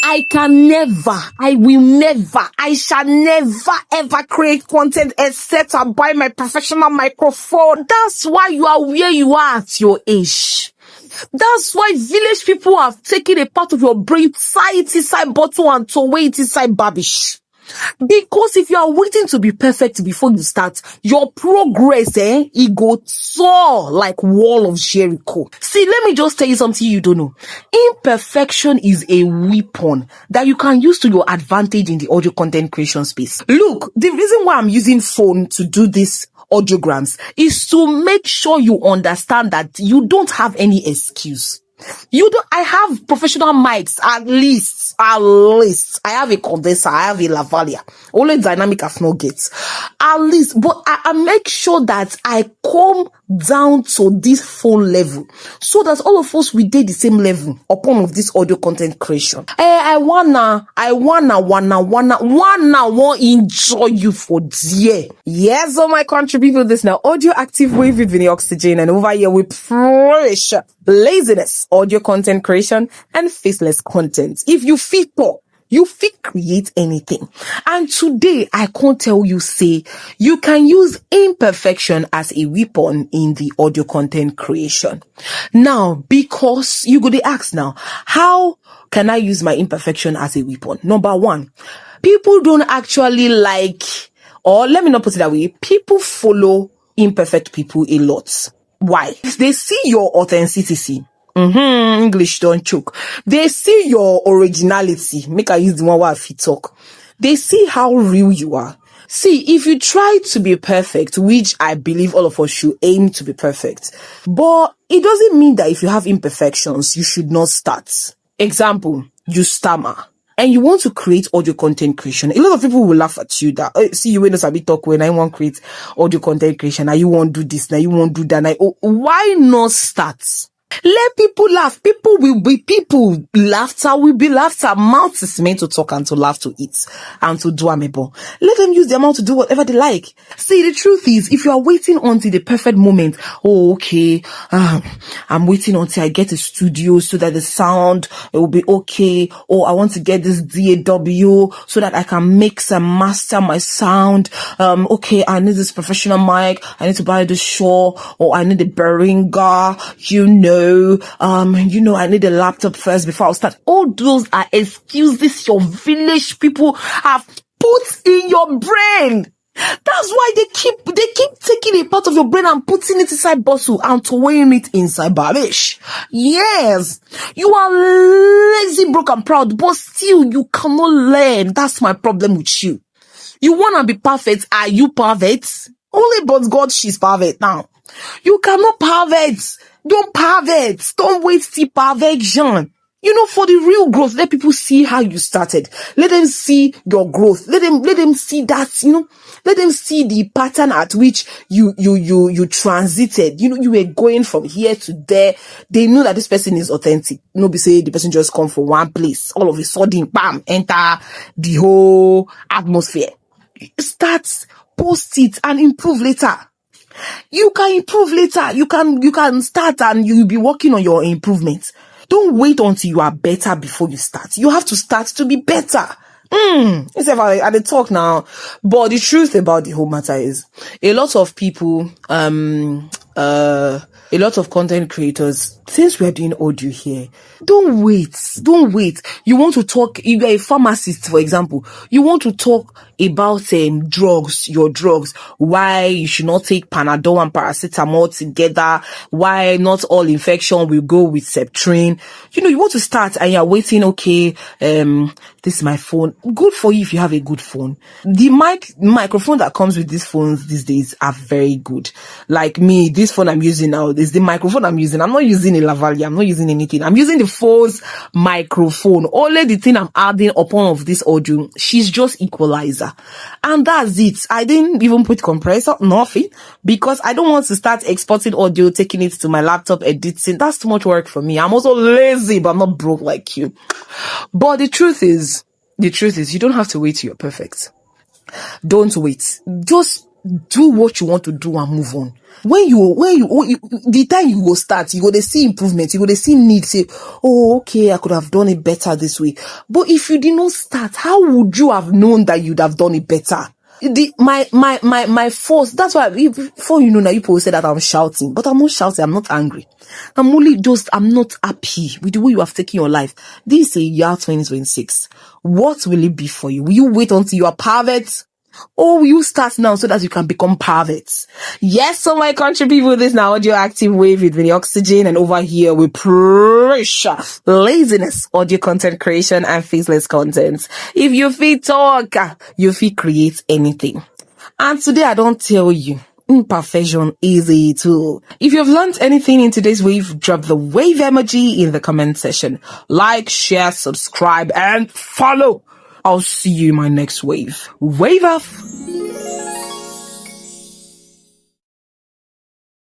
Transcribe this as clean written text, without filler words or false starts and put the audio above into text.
I shall never ever create content except I buy my professional microphone. That's why you are where you are at your age. That's why village people have taken a part of your brain, tie it inside bottle and throw it inside babish. Because if you are waiting to be perfect before you start, your progress, it go soar like wall of Jericho. See, let me just tell you something you don't know. Imperfection is a weapon that you can use to your advantage in the audio content creation space. Look, the reason why I'm using phone to do this audiograms is to make sure you understand that you don't have any excuse. I have professional mics, at least. I have a condenser, I have a lavalier. Only dynamic I've not get. At least, but I make sure that I come down to this phone level so that all of us we did the same level upon of this audio content creation. I wanna enjoy you for dear. Yes, all my country people, this now audio active wave with vinneyoxygen, and over here we preach laziness, audio content creation, and faceless content. If you fit talk, you fit create anything. And today, I can't tell you, say, you can use imperfection as a weapon in the audio content creation. Now, because you go to ask now, how can I use my imperfection as a weapon? Number one, people don't actually like, or let me not put it that way, people follow imperfect people a lot. Why? They see your authenticity. English don't choke. They see your originality. Make I use the one where I fit talk. They see how real you are. See, if you try to be perfect, which I believe all of us should aim to be perfect, but it doesn't mean that if you have imperfections, you should not start. Example, you stammer and you want to create audio content creation. A lot of people will laugh at you that, see, you ain't sabi talk when I want to create audio content creation. Now you won't do this, now you won't do that. Now, why not start? Let people laugh. People will be people. Laughter will be laughter. Mouth is meant to talk and to laugh, to eat and to do amebo. Let them use their mouth to do whatever they like. See, the truth is, if you are waiting until the perfect moment, I'm waiting until I get a studio so that the sound it will be okay. I want to get this DAW so that I can mix and master my sound. I need this professional mic. I need to buy the Shaw, or I need a Behringer, I need a laptop first before I start. All those are excuses your village people have put in your brain. That's why they keep taking a part of your brain and putting it inside bottle and throwing it inside babish. Yes, you are lazy, broke and proud, but still you cannot learn. That's my problem with you. You wanna be perfect. Are you perfect? Only but God, she's perfect now. You cannot perfect. Don't perfect. Don't wait till perfection. For the real growth, let people see how you started. Let them see your growth. Let them see that, let them see the pattern at which you transited. You were going from here to there. They know that this person is authentic. Be say the person just come from one place. All of a sudden, bam, enter the whole atmosphere. Start, post it and improve later. You can improve later. You can start and you'll be working on your improvements. Don't wait until you are better before you start. You have to start to be better. Except I talk now. But the truth about the whole matter is a lot of people, a lot of content creators, since we are doing audio here, don't wait. You want to talk, you are a pharmacist, for example. You want to talk about your drugs, why you should not take Panadol and paracetamol together, why not all infection will go with Septrin. You want to start and you're waiting, okay, this is my phone. Good for you if you have a good phone. The microphone that comes with these phones these days are very good. Like me, this phone I'm using now, is the microphone I'm using. I'm not using a lavalier. I'm not using anything. I'm using the phone's microphone. Only the thing I'm adding upon of this audio, she's just equalizer. And that's it. I didn't even put compressor, nothing, because I don't want to start exporting audio, taking it to my laptop, editing. That's too much work for me. I'm also lazy, but I'm not broke like you. But the truth is, you don't have to wait till you're perfect. Don't wait. Just do what you want to do and move on. When you the time you go start, you go to see improvement, you go to see needs, say, oh, okay, I could have done it better this way. But if you did not start, how would you have known that you'd have done it better? My force, that's why, before you know now, people say that I'm shouting, but I'm not shouting, I'm not angry. I'm not happy with the way you have taken your life. This is a year 2026. What will it be for you? Will you wait until you are perfect? Or will you start now so that you can become perfect? Yes, so my country people, this now audio active wave with vinneyoxygen, and over here we pressure laziness, audio content creation, and faceless content. If you feel talk, you feel create anything. And today I don't tell you, imperfection is a tool. If you've learned anything in today's wave, drop the wave emoji in the comment section. Like, share, subscribe, and follow. I'll see you in my next wave. Wave off!